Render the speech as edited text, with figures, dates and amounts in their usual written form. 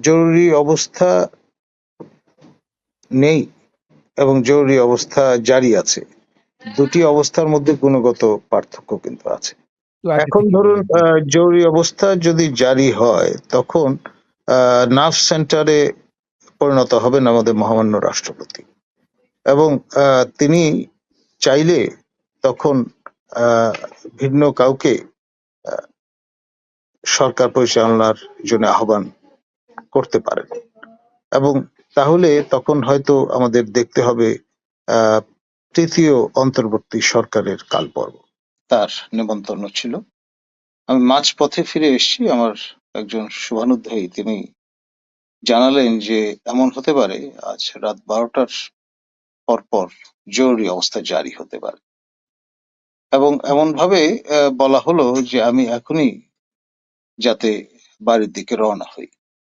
জরুরি অবস্থা নেই এবং জরুরি অবস্থা জারি আছে, দুটি অবস্থার মধ্যে গুণগত পার্থক্য কিন্তু আছে। একটু আগে এখন থেকে ধরুন বলেন, জি। জরুরি অবস্থা যদি জারি হয় তখন নার্ভ সেন্টারে পরিণত হবেন আমাদের মহামান্য রাষ্ট্রপতি, এবং তিনি চাইলে তখন ভিন্ন কাউকে সরকার পরিচালনার জন্য আহ্বান করতে পারেন, এবং তাহলে তখন হয়তো আমাদের দেখতে হবে তৃতীয় অন্তর্বর্তী সরকারের কালপর্ব। তার নিমন্ত্রণ ছিল, আমি মাঝপথে ফিরে এসেছি। আমার একজন শুভানুধ্যায়ী তিনি জানালেন যে এমন হতে পারে আজ রাত 12টার পরপর জরুরি অবস্থা জারি হতে পারে, এবং এমন ভাবে বলা হলো যে আমি এখনই যাতে বাড়ির দিকে রওনা হই।